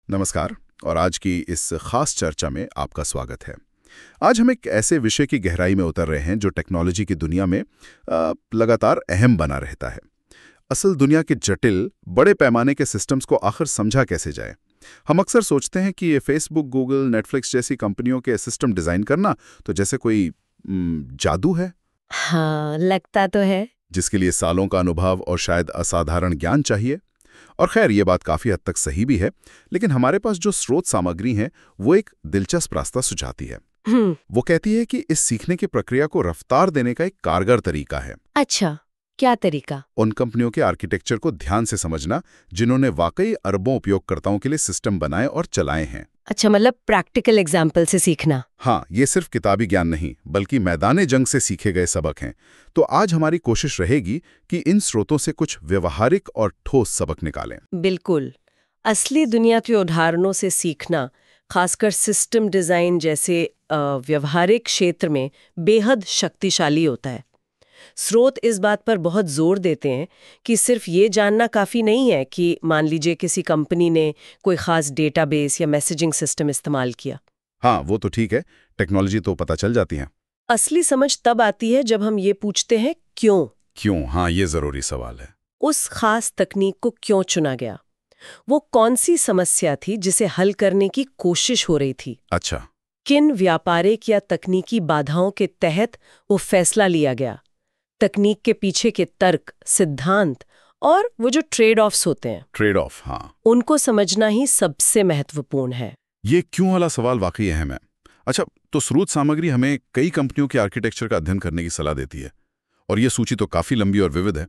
नमस्कार और आज की इस खास चर्चा में आपका स्वागत है। आज हम एक ऐसे विषय की गहराई में उतर रहे हैं जो टेक्नोलॉजी की दुनिया में लगातार अहम बना रहता है। असल दुनिया के जटिल, बड़े पैमाने के सिस्टम्स को आखिर समझा कैसे जाए। हम अक्सर सोचते हैं कि ये फेसबुक, गूगल, नेटफ्लिक्स जैसी कंपनियों के सिस्टम डिज़ाइन करना तो जैसे कोई जादू है। हाँ, लगता तो है। जिसके लिए सालों का अनुभव और शायद असाधारण ज्ञान चाहिए। और खैर ये बात काफ़ी हद तक सही भी है, लेकिन हमारे पास जो स्रोत सामग्री है वो एक दिलचस्प रास्ता सुझाती है। वो कहती है कि इस सीखने की प्रक्रिया को रफ्तार देने का एक कारगर तरीका है। अच्छा, क्या तरीका? उन कंपनियों के आर्किटेक्चर को ध्यान से समझना जिन्होंने वाकई अरबों उपयोगकर्ताओं के लिए सिस्टम बनाए और चलाए हैं। अच्छा, मतलब प्रैक्टिकल एग्जाम्पल से सीखना। हाँ, ये सिर्फ किताबी ज्ञान नहीं बल्कि मैदाने जंग से सीखे गए सबक हैं। तो आज हमारी कोशिश रहेगी कि इन स्रोतों से कुछ व्यवहारिक और ठोस सबक निकालें। बिल्कुल। असली दुनिया के उदाहरणों से सीखना, खासकर सिस्टम डिजाइन जैसे व्यवहारिक क्षेत्र में बेहद शक्तिशाली होता है। स्रोत इस बात पर बहुत जोर देते हैं कि सिर्फ ये जानना काफ़ी नहीं है कि मान लीजिए किसी कंपनी ने कोई खास डेटाबेस या मैसेजिंग सिस्टम इस्तेमाल किया। हाँ, वो तो ठीक है, टेक्नोलॉजी तो पता चल जाती है। असली समझ तब आती है जब हम ये पूछते हैं क्यों हाँ, ये ज़रूरी सवाल है। उस खास तकनीक को क्यों चुना गया, वो कौन सी समस्या थी जिसे हल करने की कोशिश हो रही थी, अच्छा। किन व्यापारिक या तकनीकी बाधाओं के तहत वो फैसला लिया गया, तकनीक के पीछे के तर्क, सिद्धांत और वो जो ट्रेड ऑफ्स होते हैं, ट्रेड ऑफ, हाँ, उनको समझना ही सबसे महत्वपूर्ण है। ये क्यों वाला सवाल वाकई अहम है। अच्छा, तो स्रोत सामग्री हमें कई कंपनियों के आर्किटेक्चर का अध्ययन करने की सलाह देती है और ये सूची तो काफ़ी लंबी और विविध है।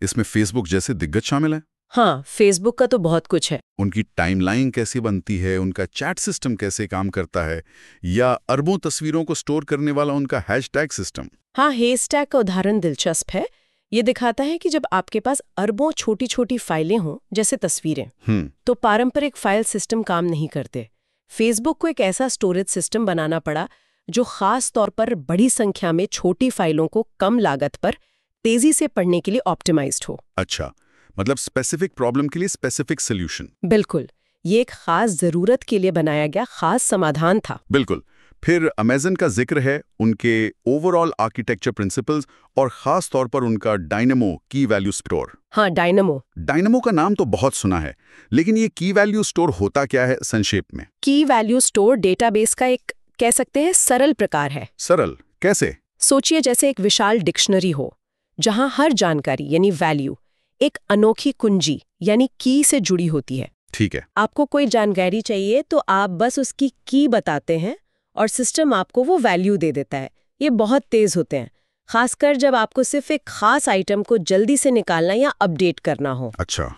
इसमें फेसबुक जैसे दिग्गज शामिल हैं। हाँ, फेसबुक का तो बहुत कुछ है। उनकी टाइमलाइन कैसे बनती है, उनका चैट सिस्टम कैसे काम करता है, या अरबों तस्वीरों को स्टोर करने वाला उनका हैशटैग सिस्टम। हाँ, हेस्टैग का उदाहरण दिलचस्प है। ये दिखाता है कि जब आपके पास अरबों छोटी छोटी फाइलें हों, जैसे तस्वीरें, तो पारंपरिक फाइल सिस्टम काम नहीं करते। फेसबुक को एक ऐसा स्टोरेज सिस्टम बनाना पड़ा जो खास तौर पर बड़ी संख्या में छोटी फाइलों को कम लागत पर तेजी से पढ़ने के लिए ऑप्टिमाइज्ड हो। अच्छा, मतलब स्पेसिफिक प्रॉब्लम के लिए स्पेसिफिक सोल्यूशन। बिल्कुल, ये एक खास जरूरत के लिए बनाया गया खास समाधान था। बिल्कुल। फिर अमेज़न का जिक्र है, उनके ओवरऑल आर्किटेक्चर प्रिंसिपल्स और खास तौर पर उनका डायनेमो की वैल्यू स्टोर। हाँ, डायनेमो का नाम तो बहुत सुना है, लेकिन ये की वैल्यू स्टोर होता क्या है संक्षेप में? की वैल्यू स्टोर डेटाबेस का एक, कह सकते हैं, सरल प्रकार है। सरल कैसे? सोचिए जैसे एक विशाल डिक्शनरी हो जहां हर जानकारी यानी वैल्यू एक अनोखी कुंजी यानी की से जुड़ी होती है। ठीक है। आपको कोई जानकारी चाहिए तो आप बस उसकी की बताते हैं और सिस्टम आपको वो वैल्यू दे देता है। ये बहुत तेज होते हैं, खासकर जब आपको सिर्फ एक खास आइटम को जल्दी से निकालना या अपडेट करना हो। अच्छा।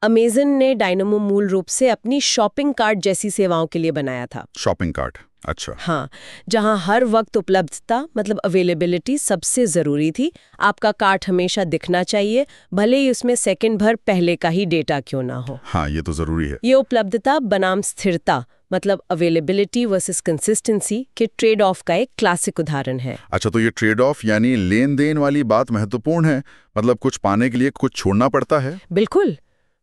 अमेज़न ने डायनेमो मूल रूप से अपनी शॉपिंग कार्ट जैसी सेवाओं के लिए बनाया था। शॉपिंग कार्ट, अच्छा। हाँ, जहाँ हर वक्त उपलब्धता मतलब अवेलेबिलिटी सबसे ज़रूरी थी। आपका कार्ट हमेशा दिखना चाहिए, भले ही उसमें सेकंड भर पहले का ही डेटा क्यों ना हो। हाँ, ये तो ज़रूरी है। ये उपलब्धता बनाम स्थिरता मतलब अवेलेबिलिटी वर्सेस कंसिस्टेंसी के ट्रेड ऑफ का एक क्लासिक उदाहरण है। अच्छा, तो ये ट्रेड ऑफ यानी लेन देन वाली बात महत्वपूर्ण है, मतलब कुछ पाने के लिए कुछ छोड़ना पड़ता है। बिल्कुल,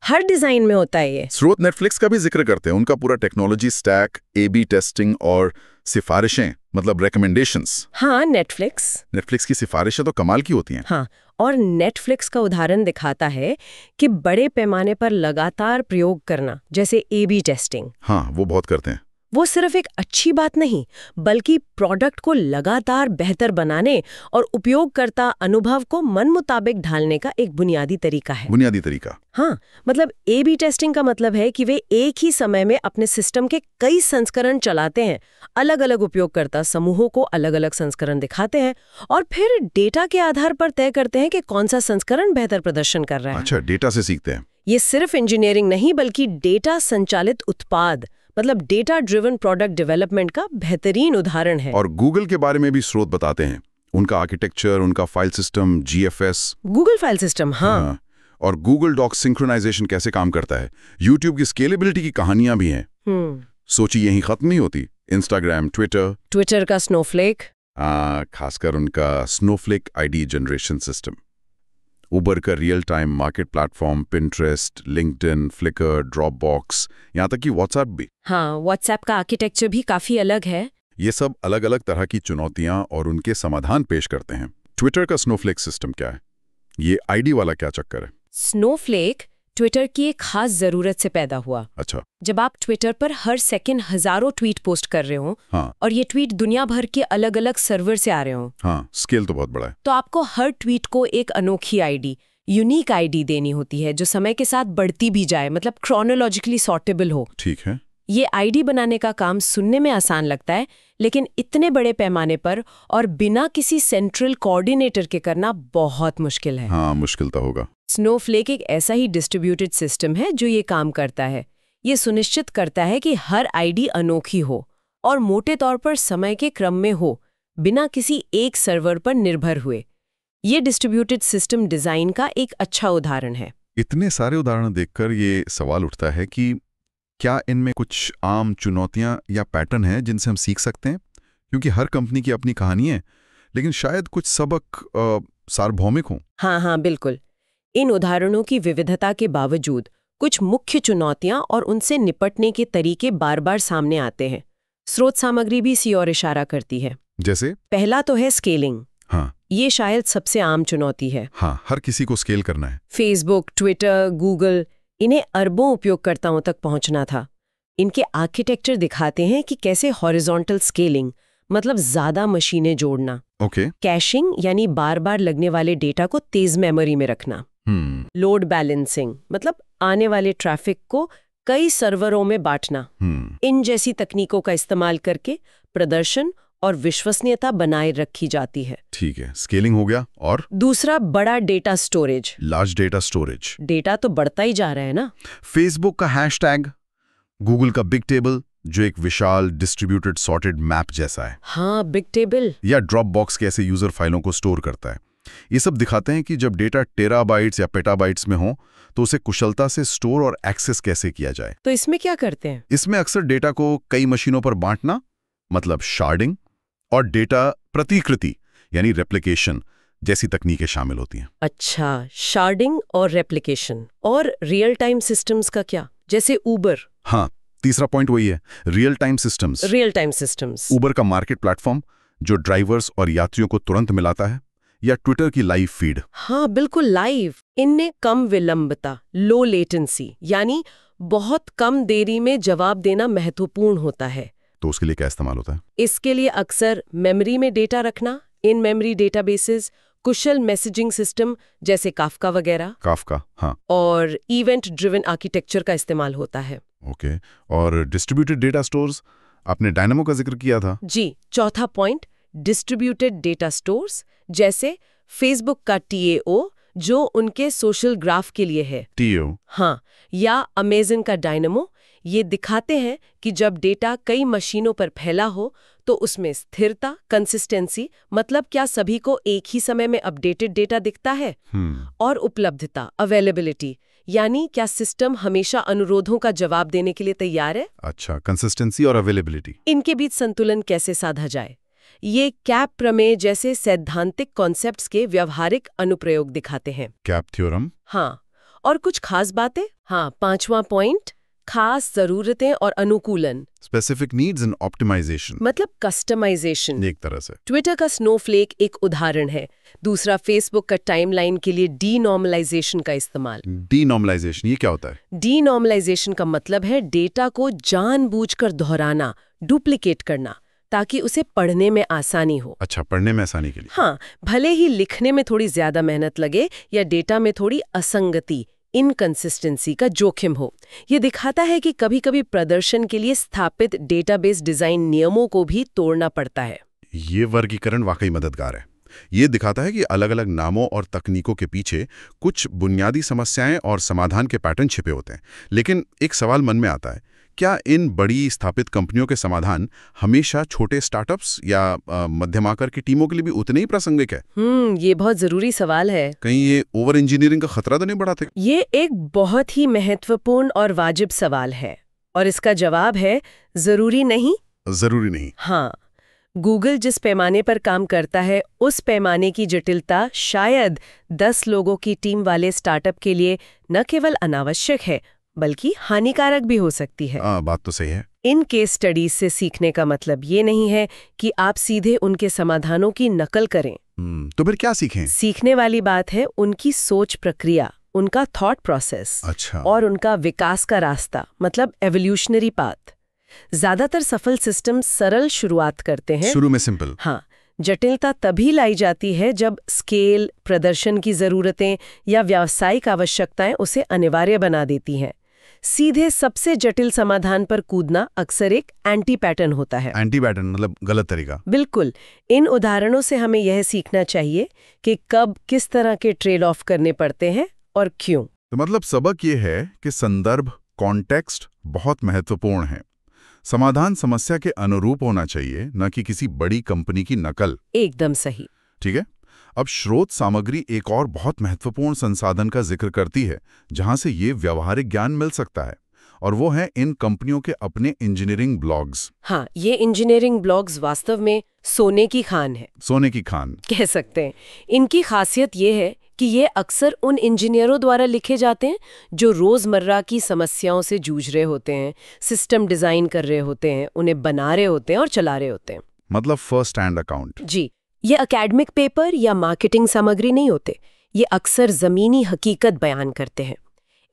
हर डिजाइन में होता है ये। स्रोत नेटफ्लिक्स का भी जिक्र करते हैं, उनका पूरा टेक्नोलॉजी स्टैक, एबी टेस्टिंग और सिफारिशें मतलब रिकमेंडेशंस। हाँ, नेटफ्लिक्स की सिफारिशें तो कमाल की होती हैं। हाँ, और नेटफ्लिक्स का उदाहरण दिखाता है कि बड़े पैमाने पर लगातार प्रयोग करना, जैसे एबी टेस्टिंग, हाँ, वो बहुत करते हैं। वो सिर्फ एक अच्छी बात नहीं बल्कि प्रोडक्ट को लगातार बेहतर बनाने और उपयोगकर्ता अनुभव को मन मुताबिक ढालने का एक बुनियादी तरीका है। बुनियादी तरीका। हाँ, मतलब ए/बी टेस्टिंग का मतलब है कि वे एक ही समय में अपने सिस्टम के कई संस्करण चलाते हैं, अलग अलग उपयोगकर्ता समूहों को अलग अलग संस्करण दिखाते हैं और फिर डेटा के आधार पर तय करते हैं कि कौन सा संस्करण बेहतर प्रदर्शन कर रहा है। अच्छा, डेटा से सीखते हैं। ये सिर्फ इंजीनियरिंग नहीं बल्कि डेटा संचालित उत्पाद मतलब डेटा ड्रिवन प्रोडक्ट डेवलपमेंट का बेहतरीन उदाहरण है। और गूगल के बारे में भी स्रोत बताते हैं, उनका आर्किटेक्चर, उनका file system GFS, Google file system. हाँ, और गूगल डॉक सिंक्रोनाइजेशन कैसे काम करता है। यूट्यूब की स्केलेबिलिटी की कहानियां भी हैं। सोची यहीं खत्म नहीं होती। इंस्टाग्राम, ट्विटर का स्नोफ्लेक, खासकर उनका Snowflake ID generation system. Uber का real time market platform, Pinterest, LinkedIn, Flickr, Dropbox, यहाँ तक कि व्हाट्सएप भी। हाँ, व्हाट्सएप का आर्किटेक्चर भी काफी अलग है। ये सब अलग अलग तरह की चुनौतियां और उनके समाधान पेश करते हैं। ट्विटर का स्नोफ्लेक सिस्टम क्या है? ये आईडी वाला क्या चक्कर है? स्नोफ्लेक ट्विटर की एक खास जरूरत से पैदा हुआ। अच्छा। जब आप ट्विटर पर हर सेकंड हजारों ट्वीट पोस्ट कर रहे हो, हाँ और ये ट्वीट दुनिया भर के अलग अलग सर्वर से आ रहे हो, हाँ, स्केल तो बहुत बड़ा है। तो आपको हर ट्वीट को एक अनोखी आईडी, यूनिक आईडी देनी होती है जो समय के साथ बढ़ती भी जाए, मतलब क्रोनोलॉजिकली सॉर्टेबल हो। ठीक है। ये आईडी बनाने का काम सुनने में आसान लगता है, लेकिन इतने बड़े पैमाने पर और बिना किसी सेंट्रल कोऑर्डिनेटर के करना बहुत मुश्किल है। हाँ, मुश्किल तो होगा। स्नोफ्लेक एक ऐसा ही डिस्ट्रीब्यूटेड सिस्टम है जो ये काम करता है। ये सुनिश्चित करता है कि हर आईडी अनोखी हो और मोटे तौर पर समय के क्रम में हो, बिना किसी एक सर्वर पर निर्भर हुए। ये डिस्ट्रीब्यूटेड सिस्टम डिजाइन का एक अच्छा उदाहरण है। इतने सारे उदाहरण देखकर ये सवाल उठता है कि क्या इनमें कुछ आम चुनौतियां या पैटर्न हैं जिनसे हम सीख सकते हैं? क्योंकि हर कंपनी की अपनी कहानी है, लेकिन शायद कुछ सबक सार्वभौमिक हों। हाँ, बिल्कुल। इन उदाहरणों की विविधता के बावजूद कुछ मुख्य चुनौतियां और उनसे निपटने के तरीके बार बार सामने आते हैं। स्रोत सामग्री भी इसी ओर इशारा करती है। जैसे? पहला तो है स्केलिंग। हाँ, ये शायद सबसे आम चुनौती है। हाँ, हर किसी को स्केल करना है। फेसबुक, ट्विटर, गूगल, इन्हें अरबों उपयोगकर्ताओं तक पहुंचना था। इनके आर्किटेक्चर दिखाते हैं कि कैसे हॉरिजॉन्टल स्केलिंग, मतलब ज्यादा मशीनें जोड़ना, ओके। कैशिंग यानी बार बार लगने वाले डेटा को तेज मेमोरी में रखना, लोड बैलेंसिंग मतलब आने वाले ट्रैफिक को कई सर्वरों में बांटना, इन जैसी तकनीकों का इस्तेमाल करके प्रदर्शन और विश्वसनीयता बनाए रखी जाती है। ठीक है, स्केलिंग हो गया। और दूसरा बड़ा data storage. Large data storage. Data तो बढ़ता ही जा रहा है ना। फेसबुक का हैशटैग, गूगल का बिग टेबल जो एक विशाल डिस्ट्रीब्यूटेड सॉर्टेड मैप जैसा है। हाँ, बिग टेबल। या ड्रॉपबॉक्स कैसे यूजर फाइलों को स्टोर करता है। ये सब दिखाते हैं कि जब डेटा टेराबाइट्स या पेटाबाइट्स में हो तो उसे कुशलता से स्टोर और एक्सेस कैसे किया जाए। तो इसमें क्या करते हैं? इसमें अक्सर डेटा को कई मशीनों पर बांटना, मतलब शार्डिंग, और डेटा प्रतिकृति यानी रेप्लिकेशन जैसी तकनीकें शामिल होती हैं। अच्छा, शार्डिंग और रेप्लिकेशन। और रियल टाइम सिस्टम्स का क्या, जैसे उबर? हाँ, तीसरा पॉइंट वही है, real time systems. Real time systems. Uber का मार्केट प्लेटफॉर्म जो ड्राइवर्स और यात्रियों को तुरंत मिलाता है, या ट्विटर की लाइव फीड। हाँ, बिल्कुल लाइव। इनमें कम विलंबता, लो लेटेंसी, यानी बहुत कम देरी में जवाब देना महत्वपूर्ण होता है। तो उसके लिए क्या इस्तेमाल होता है? इसके लिए अक्सर मेमोरी में डेटा रखना, in memory databases, Kusal messaging system जैसे काफका वगैरह, काफका, हाँ, और इवेंट ड्रिवन आर्किटेक्चर का इस्तेमाल होता है। ओके। और डिस्ट्रीब्यूटेड डेटा स्टोर्स, आपने डायनामो का जिक्र किया था। जी, चौथा पॉइंट, डिस्ट्रीब्यूटेड डेटा स्टोर्स, जैसे फेसबुक का TAO जो उनके सोशल ग्राफ के लिए है। TAO? हाँ, या अमेज़न का डायनामो। ये दिखाते हैं कि जब डेटा कई मशीनों पर फैला हो तो उसमें स्थिरता, कंसिस्टेंसी, मतलब क्या सभी को एक ही समय में अपडेटेड डेटा दिखता है, और उपलब्धता, अवेलेबिलिटी, यानी क्या सिस्टम हमेशा अनुरोधों का जवाब देने के लिए तैयार है। अच्छा, कंसिस्टेंसी और अवेलेबिलिटी, इनके बीच संतुलन कैसे साधा जाए, ये कैप प्रमेय जैसे सैद्धांतिक कॉन्सेप्ट्स के व्यवहारिक अनुप्रयोग दिखाते हैं। Cap theorem? हाँ, और कुछ खास बातें। हाँ, पांचवा पॉइंट, खास जरूरतें और अनुकूलन, स्पेसिफिक नीड्स एंड ऑप्टिमाइजेशन, मतलब कस्टमाइजेशन। एक तरह से ट्विटर का स्नोफ्लेक एक उदाहरण है। दूसरा, फेसबुक का टाइमलाइन के लिए डीनॉर्मलाइजेशन का इस्तेमाल। डीनॉर्मलाइजेशन, ये क्या होता है? डीनॉर्मलाइजेशन का मतलब है डेटा को जानबूझकर दोहराना, डुप्लीकेट करना, ताकि उसे पढ़ने में आसानी हो। अच्छा, पढ़ने में आसानी के लिए। हाँ, भले ही लिखने में थोड़ी ज्यादा मेहनत लगे या डेटा में थोड़ी असंगति, इनकंसिस्टेंसी का जोखिम हो। ये दिखाता है कि कभी-कभी प्रदर्शन के लिए स्थापित डेटाबेस डिजाइन नियमों को भी तोड़ना पड़ता है। ये वर्गीकरण वाकई मददगार है। ये दिखाता है कि अलग-अलग नामों और तकनीकों के पीछे कुछ बुनियादी समस्याएं और समाधान के पैटर्न छिपे होते हैं। लेकिन एक सवाल मन में आता है, क्या इन बड़ी स्थापित कंपनियों के समाधान हमेशा छोटे स्टार्टअप्स या मध्यम आकार की टीमों के लिए भी उतने ही प्रासंगिक है? ये बहुत जरूरी सवाल है। कहीं ये ओवर इंजीनियरिंग का खतरा तो नहीं बढ़ाते? ये एक बहुत ही महत्वपूर्ण और वाजिब सवाल है, और इसका जवाब है जरूरी नहीं। जरूरी नहीं। हाँ, गूगल जिस पैमाने पर काम करता है उस पैमाने की जटिलता शायद 10 लोगों की टीम वाले स्टार्टअप के लिए न केवल अनावश्यक है बल्कि हानिकारक भी हो सकती है। बात तो सही है। इन केस स्टडीज से सीखने का मतलब ये नहीं है कि आप सीधे उनके समाधानों की नकल करें। तो फिर क्या सीखें? सीखने वाली बात है उनकी सोच प्रक्रिया, उनका थॉट प्रोसेस अच्छा। और उनका विकास का रास्ता, मतलब एवोल्यूशनरी पाथ। ज्यादातर सफल सिस्टम सरल शुरुआत करते हैं। शुरू में सिंपल। हाँ, जटिलता तभी लाई जाती है जब स्केल, प्रदर्शन की जरूरतें या व्यावसायिक आवश्यकताएं उसे अनिवार्य बना देती हैं। सीधे सबसे जटिल समाधान पर कूदना अक्सर एक एंटी पैटर्न होता है। एंटी पैटर्न मतलब गलत तरीका। बिल्कुल। इन उदाहरणों से हमें यह सीखना चाहिए कि कब किस तरह के ट्रेड ऑफ करने पड़ते हैं और क्यों। तो मतलब सबक ये है कि संदर्भ, कॉन्टेक्स्ट बहुत महत्वपूर्ण है। समाधान समस्या के अनुरूप होना चाहिए, न कि किसी बड़ी कंपनी की नकल। एकदम सही। ठीक है। अब स्रोत सामग्री एक और बहुत महत्वपूर्ण संसाधन का जिक्र करती है जहां से ये व्यावहारिक ज्ञान मिल सकता है, और वो है इन कंपनियों के अपने इंजीनियरिंग ब्लॉग्स। हाँ, ये इंजीनियरिंग ब्लॉग्स वास्तव में सोने की खान है। सोने की खान कह सकते हैं। इनकी खासियत ये है कि ये अक्सर उन इंजीनियरों द्वारा लिखे जाते हैं जो रोजमर्रा की समस्याओं से जूझ रहे होते हैं, सिस्टम डिजाइन कर रहे होते हैं, उन्हें बना रहे होते हैं और चला रहे होते हैं। मतलब फर्स्ट हैंड अकाउंट। जी, ये एकेडमिक पेपर या मार्केटिंग सामग्री नहीं होते। ये अक्सर जमीनी हकीकत बयान करते हैं।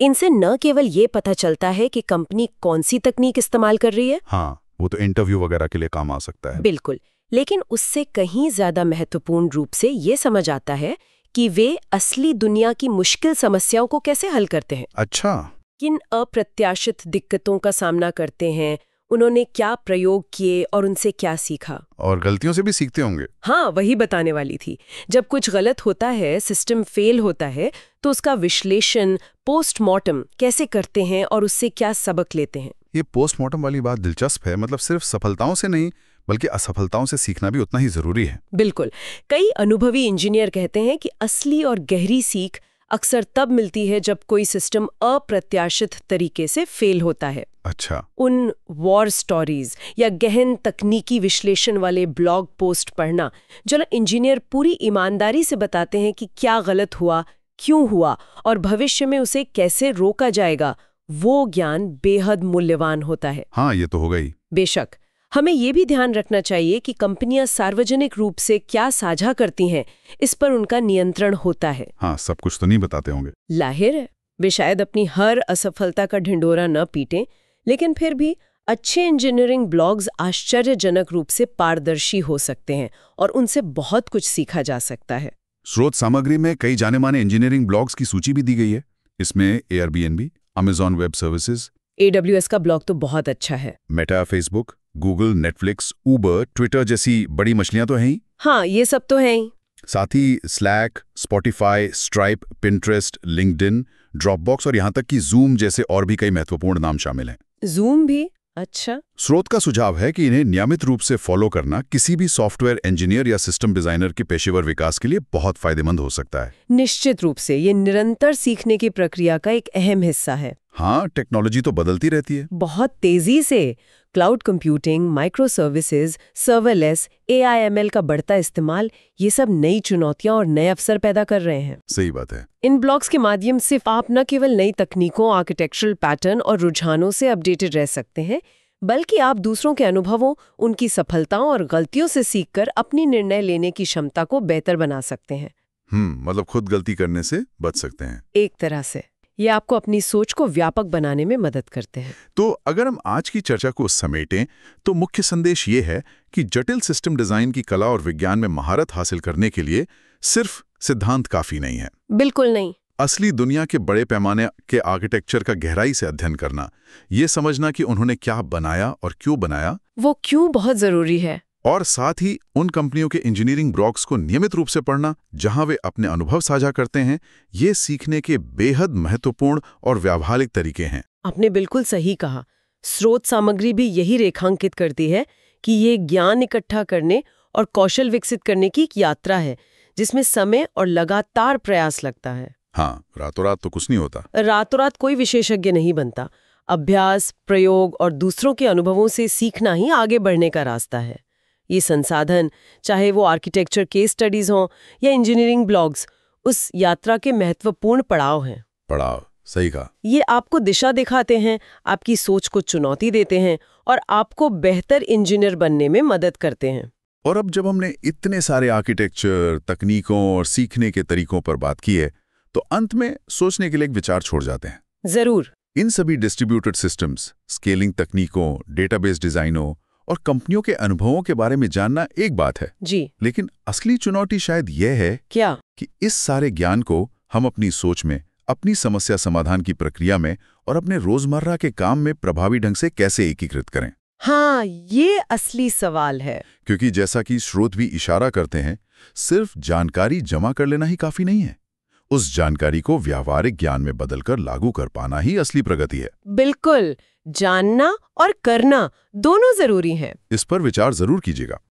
इनसे न केवल ये पता चलता है कि कंपनी कौन सी तकनीक इस्तेमाल कर रही है, हाँ, वो तो इंटरव्यू वगैरह के लिए काम आ सकता है। बिल्कुल, लेकिन उससे कहीं ज्यादा महत्वपूर्ण रूप से ये समझ आता है कि वे असली दुनिया की मुश्किल समस्याओं को कैसे हल करते हैं। अच्छा। किन अप्रत्याशित दिक्कतों का सामना करते हैं, उन्होंने क्या प्रयोग किए और उनसे क्या सीखा। और गलतियों से भी सीखते होंगे। हाँ, वही बताने वाली थी। जब कुछ गलत होता है, सिस्टम फेल होता है, तो उसका विश्लेषण पोस्टमार्टम कैसे करते हैं और उससे क्या सबक लेते हैं। ये पोस्टमार्टम वाली बात दिलचस्प है। मतलब सिर्फ सफलताओं से नहीं बल्कि असफलताओं से सीखना भी उतना ही जरूरी है। बिल्कुल। कई अनुभवी इंजीनियर कहते हैं कि असली और गहरी सीख अक्सर तब मिलती है जब कोई सिस्टम अप्रत्याशित तरीके से फेल होता है। अच्छा। उन वॉर स्टोरीज या गहन तकनीकी विश्लेषण वाले ब्लॉग पोस्ट पढ़ना, जो इंजीनियर पूरी ईमानदारी से बताते हैं कि क्या गलत हुआ, क्यों हुआ और भविष्य में उसे कैसे रोका जाएगा, वो ज्ञान बेहद मूल्यवान होता है। हाँ, ये तो हो गई। बेशक, हमें ये भी ध्यान रखना चाहिए कि कंपनियां सार्वजनिक रूप से क्या साझा करती हैं, इस पर उनका नियंत्रण होता है। हाँ, सब कुछ तो नहीं बताते होंगे। जाहिर है, वे शायद अपनी हर असफलता का ढिंढोरा न पीटें, लेकिन फिर भी अच्छे इंजीनियरिंग ब्लॉग्स आश्चर्यजनक रूप से पारदर्शी हो सकते हैं और उनसे बहुत कुछ सीखा जा सकता है। स्रोत सामग्री में कई जाने माने इंजीनियरिंग ब्लॉग्स की सूची भी दी गई है। इसमें Airbnb, Amazon web services, AWS का ब्लॉग तो बहुत अच्छा है। मेटा, फेसबुक, गूगल, नेटफ्लिक्स, उबर, ट्विटर जैसी बड़ी मछलियां तो हैं ही। हाँ, ये सब तो है ही। साथ ही Slack, Spotify, Stripe, Pinterest, LinkedIn, Dropbox और यहाँ तक कि जूम जैसे और भी कई महत्वपूर्ण नाम शामिल हैं। जूम भी? अच्छा। स्रोत का सुझाव है कि इन्हें नियमित रूप से फॉलो करना किसी भी सॉफ्टवेयर इंजीनियर या सिस्टम डिजाइनर के पेशेवर विकास के लिए बहुत फायदेमंद हो सकता है। निश्चित रूप से ये निरंतर सीखने की प्रक्रिया का एक अहम हिस्सा है। हाँ, टेक्नोलॉजी तो बदलती रहती है बहुत तेजी से। Cloud computing, micro services, serverless, AI/ML का बढ़ता इस्तेमाल, ये सब नई चुनौतियां और नए अवसर पैदा कर रहे हैं। सही बात है। इन ब्लॉग्स के माध्यम से आप न केवल नई तकनीकों, आर्किटेक्चरल पैटर्न और रुझानों से अपडेटेड रह सकते हैं, बल्कि आप दूसरों के अनुभवों, उनकी सफलताओं और गलतियों से सीखकर अपनी निर्णय लेने की क्षमता को बेहतर बना सकते हैं। मतलब खुद गलती करने से बच सकते हैं। एक तरह से ये आपको अपनी सोच को व्यापक बनाने में मदद करते हैं। तो अगर हम आज की चर्चा को समेटें तो मुख्य संदेश ये है कि जटिल सिस्टम डिजाइन की कला और विज्ञान में महारत हासिल करने के लिए सिर्फ सिद्धांत काफी नहीं है। बिल्कुल नहीं। असली दुनिया के बड़े पैमाने के आर्किटेक्चर का गहराई से अध्ययन करना, ये समझना कि उन्होंने क्या बनाया और क्यों बनाया, वो क्यों बहुत जरूरी है। और साथ ही उन कंपनियों के इंजीनियरिंग ब्लॉग्स को नियमित रूप से पढ़ना जहां वे अपने अनुभव साझा करते हैं, ये सीखने के बेहद महत्वपूर्ण और व्यावहारिक तरीके हैं। आपने बिल्कुल सही कहा। स्रोत सामग्री भी यही रेखांकित करती है कि ये ज्ञान इकट्ठा करने और कौशल विकसित करने की एक यात्रा है जिसमें समय और लगातार प्रयास लगता है। हाँ, रातों रात तो कुछ नहीं होता। रातों रात कोई विशेषज्ञ नहीं बनता। अभ्यास, प्रयोग और दूसरों के अनुभवों से सीखना ही आगे बढ़ने का रास्ता है। ये संसाधन, चाहे वो आर्किटेक्चर केस स्टडीज हों या इंजीनियरिंग ब्लॉग्स, उस यात्रा के महत्वपूर्ण पड़ाव हैं। पड़ाव, सही कहा। ये आपको दिशा दिखाते हैं, आपकी सोच को चुनौती देते हैं और आपको बेहतर इंजीनियर बनने में मदद करते हैं। और अब जब हमने इतने सारे आर्किटेक्चर, तकनीकों और सीखने के तरीकों पर बात की है, तो अंत में सोचने के लिए एक विचार छोड़ जाते हैं। जरूर। इन सभी डिस्ट्रीब्यूटेड सिस्टम्स, स्केलिंग तकनीकों, डेटाबेस डिजाइनों और कंपनियों के अनुभवों के बारे में जानना एक बात है जी, लेकिन असली चुनौती शायद यह है क्या कि इस सारे ज्ञान को हम अपनी सोच में, अपनी समस्या समाधान की प्रक्रिया में और अपने रोजमर्रा के काम में प्रभावी ढंग से कैसे एकीकृत करें। हाँ, ये असली सवाल है। क्योंकि जैसा कि स्रोत भी इशारा करते हैं, सिर्फ जानकारी जमा कर लेना ही काफी नहीं है। उस जानकारी को व्यावहारिक ज्ञान में बदलकर लागू कर पाना ही असली प्रगति है। बिल्कुल, जानना और करना दोनों जरूरी हैं। इस पर विचार जरूर कीजिएगा।